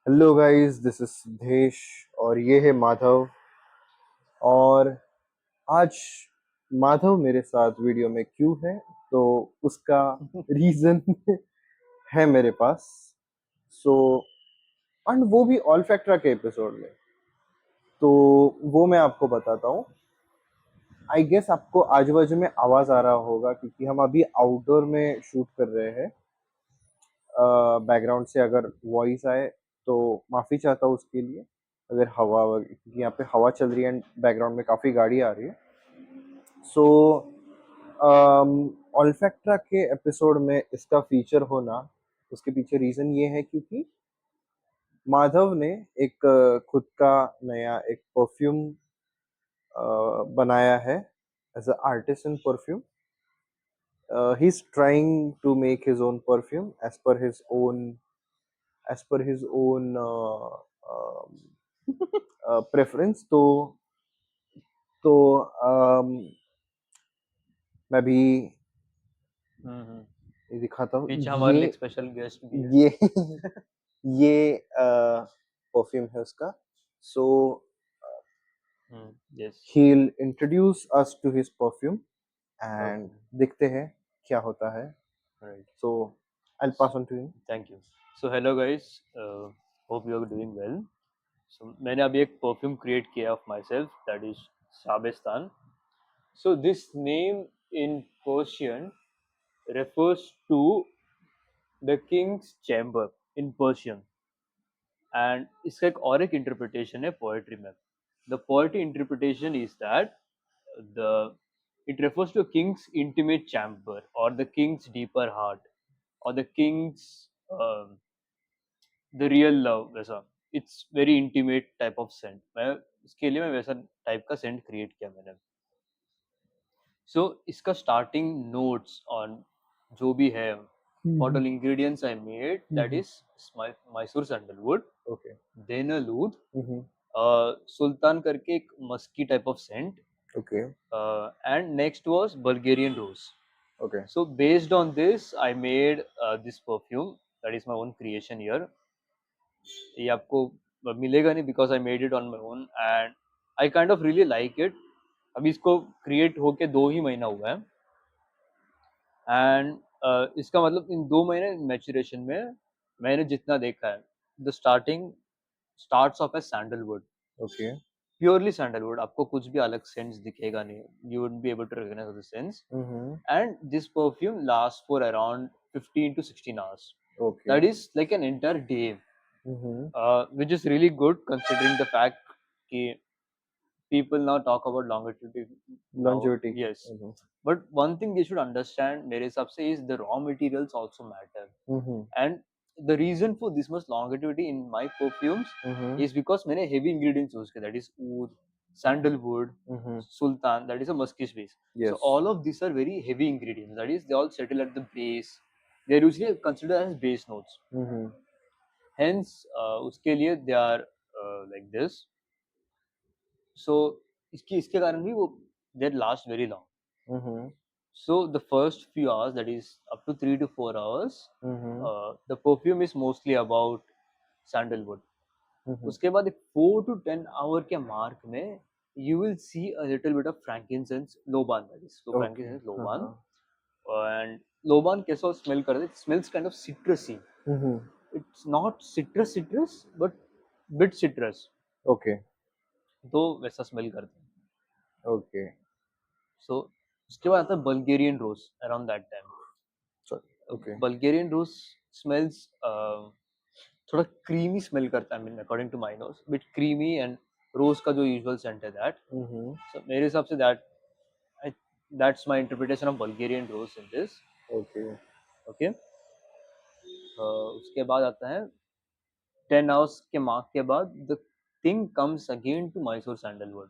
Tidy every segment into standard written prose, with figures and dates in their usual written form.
Hello guys, this is Siddhesh और ये है माधव। और आज माधव मेरे साथ वीडियो में क्यों है तो उसका रीजन है मेरे पास। सो एंड वो भी ऑल फैक्ट्रा के एपिसोड में, तो वो मैं आपको बताता हूँ। आई गेस आपको आजू बाजू में आवाज आ रहा होगा क्योंकि हम अभी आउटडोर में शूट कर रहे हैं। बैकग्राउंड से अगर वॉइस आए तो माफ़ी चाहता हूँ उसके लिए। अगर क्योंकि यहाँ पे हवा चल रही है एंड बैकग्राउंड में काफ़ी गाड़ी आ रही है। सो ऑल्फैक्ट्रा के एपिसोड में इसका फीचर होना, उसके पीछे रीज़न ये है क्योंकि माधव ने एक खुद का नया एक परफ्यूम बनाया है as a artist in perfume. He's trying to make his own perfume as per his own preference. तो मैं भी हम्म। ये दिखाता हूँ। पीछे हमारे लिए एक स्पेशल गेस्ट भी है। ये ये परफ्यूम है उसका। So yes. he'll introduce us to his perfume and okay. देखते हैं क्या होता है। Right. So I'll pass on to him. Thank you. So hello guys, hope you are doing well. So मैंने अभी एक परफ्यूम क्रिएट किया of myself, that is Shabistan. So this name in Persian refers to the king's chamber in Persian, and इसका एक interpretation है poetry में। The poetry interpretation is that the it refers to a king's intimate chamber or the king's deeper heart or the king's um, the real love, वैसा। It's very intimate type of scent. मैं इसके लिए मैं वैसा type का Saint create किया मैंने। सो इसका स्टार्टिंग नोट्स ऑन जो भी है, what all ingredients I made, that is Mysore sandalwood, Okay. Denalud, Mm-hmm. Sultan करके एक musky type of scent, Okay. and next was Bulgarian rose. Okay. So based on this, I made this perfume. That is my own creation here. ये आपको मिलेगा नहीं because I made it on my own and I kind of really like it. अभी इसको create होके 2 ही महीना हुआ है एंड इसका मतलब इन 2 महीने मैचुरेशन में मैंने जितना देखा है, the starting starts off a sandalwood, Okay. Purely sandalwood. आपको कुछ भी अलग सेंस दिखेगा नहीं, you wouldn't be able to recognise the sense. Mm-hmm. And this perfume last for around 15 to 16 hours. Okay. That is like an entire day, Mm-hmm. which is really good considering the fact कि people now talk about longevity now. Longevity. Yes, Mm-hmm. but one thing they should understand मेरे हिसाब से is the raw materials also matter. Mm-hmm. And the reason for this much longevity in my perfumes Mm-hmm. is because मैंने heavy ingredients use किया, that is oud, sandalwood, Mm-hmm. sultan, that is a musky base. So Yes. all of these are very heavy ingredients, that is they all settle at the base. They are usually considered as base notes. Mm-hmm. Hence उसके लिए they are like this. So इसके कारण भी वो they last very long. Mm-hmm. So the first few hours, that is up to 3 to 4 hours, Mm-hmm. the perfume is mostly about sandalwood. Mm-hmm. उसके बाद एक 4 to 10 hour के mark में you will see a little bit of frankincense loban, that is so Okay. frankincense loban. Uh-huh. And loban कैसा smell करता है? It smells kind of citrusy. Mm-hmm. It's not citrus but bit citrus, Okay. तो वैसा smell करता है। Okay. So उसके बाद आता है Bulgarian rose around that time. Sorry. Okay. Bulgarian rose smells थोड़ा क्रीमी स्मेल करता है, mean according to my nose, bit creamy and rose का जो यूजुअल सेंट है दैट। Mm-hmm. सो मेरे हिसाब से that's my interpretation of Bulgarian rose in this. Okay. Okay. उसके बाद आता है 10 hours के मार्क के बाद the thing comes again to Mysore sandalwood.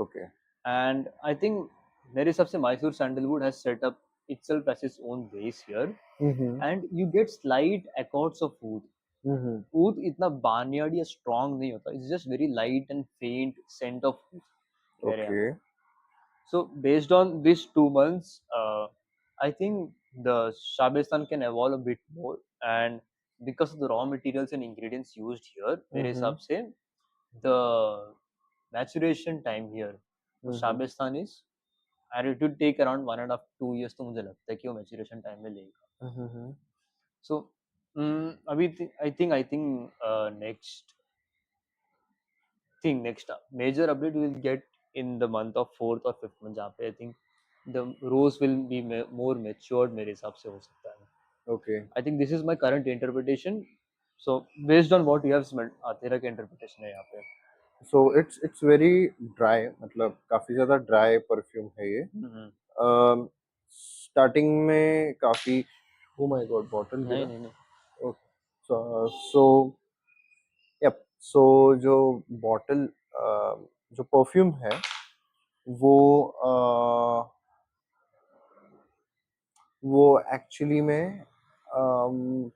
Okay. And I think मेरे हिसाब से Mysore sandalwood has set up itself as its own base here, Mm-hmm. and you get slight accords of oud. Mm-hmm. Oud इतना barnyard या strong नहीं होता, it's just very light and faint scent of oud मेरे यहाँ पे। Okay. So based on these 2 months, I think the Shabistan can evolve a bit more, and because of the raw materials and ingredients used here, मेरे हम्म हिसाब से the maturation time here for hmm Shabistan is, and it would take around 1.5 to 2 years तो मुझे लगता है कि वो maturation time में लेगा. हम्म So अभी I think next major update we will get in the month of 4th or 5th month जहाँ पे I think the rose will be more matured मेरे हिसाब से हो सकता है. Okay I think this is my current interpretation. So based on what you have smelled, तेरा क्या interpretation है यहाँ पे? सो इट्स वेरी ड्राई, मतलब काफी ज्यादा ड्राई परफ्यूम है ये. स्टार्टिंग में काफी, ओ माय गॉड बॉटल गिरा. नहीं. सो यप, सो जो बॉटल, जो परफ्यूम है वो वो एक्चुअली में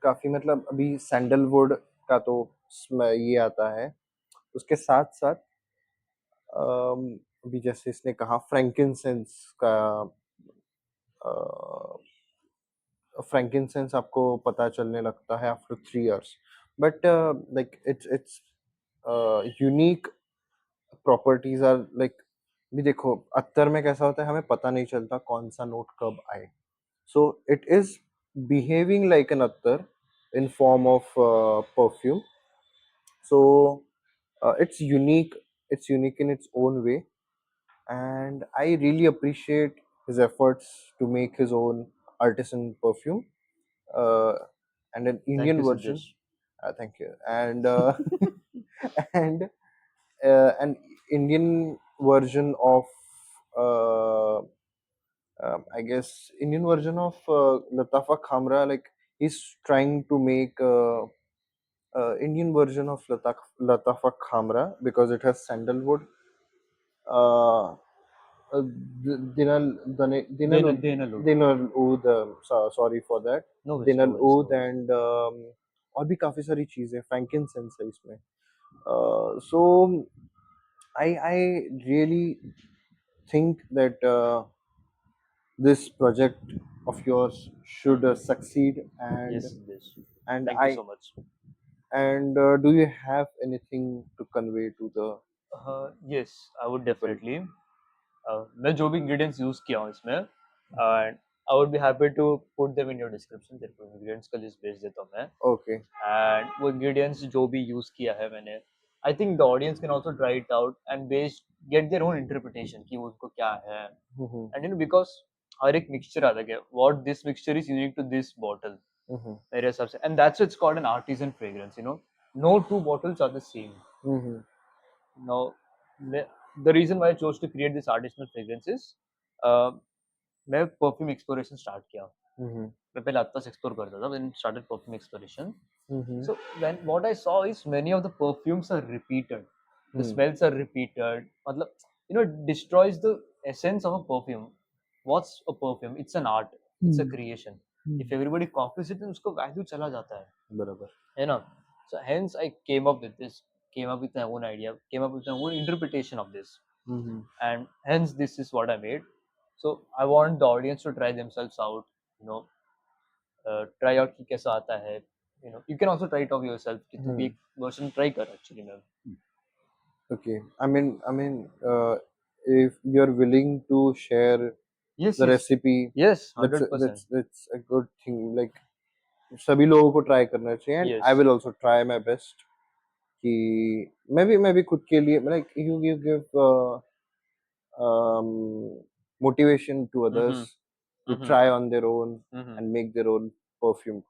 काफी, मतलब अभी सैंडलवुड का तो ये आता है, उसके साथ साथ अभी जैसे इसने कहा फ्रैंकिनसेंस का, फ्रैंकिनसेंस आपको पता चलने लगता है after 3 years, but like its unique properties are like, भी देखो अत्तर में कैसा होता है, हमें पता नहीं चलता कौन सा नोट कब आए. So it is behaving like an Attar in form of perfume. So it's unique in its own way, and I really appreciate his efforts to make his own artisan perfume, uh, and an Thank Indian you, version. Siddesh. Thank you. And and an Indian version of, uh, I guess, Indian version of Latafa Khamra. Like he's trying to make Indian version of Latafa Khamra because it has sandalwood. Uh, Dinal Oud. Dinal Oud, sorry for that. No worries, no Dinal worries, no Oud worries. and और भी काफी सारी चीजें, frankincense है इसमें. So I really think that this project of yours should succeed, Yes, Siddesh. and Thank you I so much. and do you have anything to convey to the Yes, I would people? definitely. मैं जो भी ingredients use किया हूँ इसमें, and I would be happy to put them in your description. तेरे को ingredients का list भेज देता हूँ मैं. Okay. And वो ingredients जो भी use किया है मैंने, I think the audience can also try it out and get their own interpretation कि वो उनको क्या है. Mm-hmm. And because हर एक mixture अलग है. What this mixture is unique to this bottle Mm-hmm. मेरे हिसाब से, and that's why it's called an artisan fragrance. No two bottles are the same. Mm-hmm. Now, the reason why I chose to create this artisanal fragrance is, मैं perfume exploration start किया. Mm-hmm. मैं पहले आत्ता से explore करता था, then started perfume exploration. Mm-hmm. So when what I saw is many of the perfumes are repeated, the smells are repeated. मतलब it destroys the essence of a perfume. What's a perfume? It's an art. It's a creation. If everybody copies it, then उसको value चला जाता है. बराबर. है ना? So hence I came up with this, came up with my own idea, came up with my own interpretation of this, Mm-hmm. and hence this is what I made. So I want the audience to try themselves out, try out कि कैसा आता है. You can also try it of yourself कि तू भी एक version try कर actually में. Okay. I mean, if you're willing to share Yes, the yes, recipe, yes, that's 100%. that's a good thing. Like सभी लोगों को try करना चाहिए, and Yes. I will also try my best कि मैं भी खुद के लिए, like you give motivation to others to try on their own and make their own perfume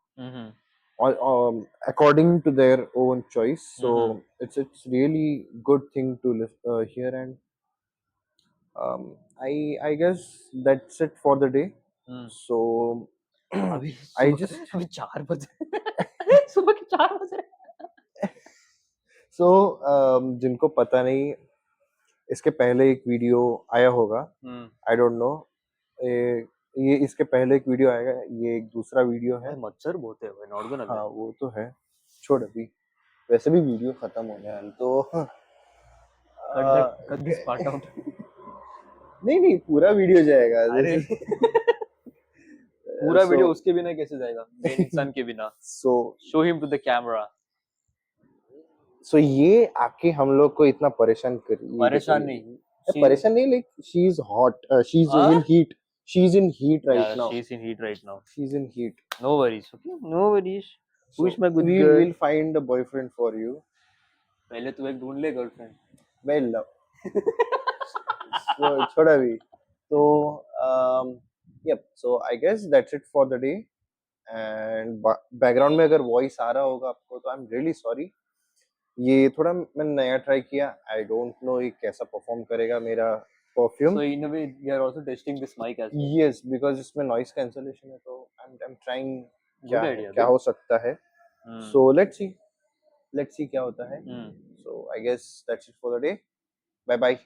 according to their own choice. So it's really good thing to hear, and I guess that's it for the day. So अभी I सुबह just अभी 4 बजे सुबह के 4 बजे. so जिनको पता नहीं, इसके पहले एक वीडियो आया होगा, आई डोंट नो, ये इसके पहले एक वीडियो आएगा, ये एक दूसरा वीडियो है. भाई मच्छर बहुत है भाई, नॉट गोना हाँ वो तो है, छोड़ अभी, वैसे भी वीडियो खत्म होने वाला तो cut this part out. नहीं पूरा वीडियो जाएगा. अरे पूरा वीडियो so उसके बिना कैसे जाएगा, मेन इंसान के बिना. so Show him to the camera. so ये आके हम लोग को इतना परेशान कर रही है. परेशान नहीं. She- परेशान नहीं, like she is hot, she is Huh? in heat, she's in heat right Yeah, now, she's in heat right now. she's in heat. No worries, okay? No worries. So Who's my good we'll girl? we'll find a boyfriend for you. पहले तू एक ढूंढ ले girlfriend. Well, so छोड़ा भी. So yep, so I guess that's it for the day. And background में अगर voice आ रहा होगा आपको तो I'm really sorry. ये थोड़ा मैंने नया ट्राई किया. I don't know ये कैसा परफॉर्म करेगा मेरा perfume. So in a way, we are also testing this mic as well. Yes, because इसमें noise cancellation है तो I'm trying क्या Good है, idea. क्या Good. हो सकता है. Hmm. So let's see क्या होता है. Hmm. So I guess that's it for the day. Bye bye.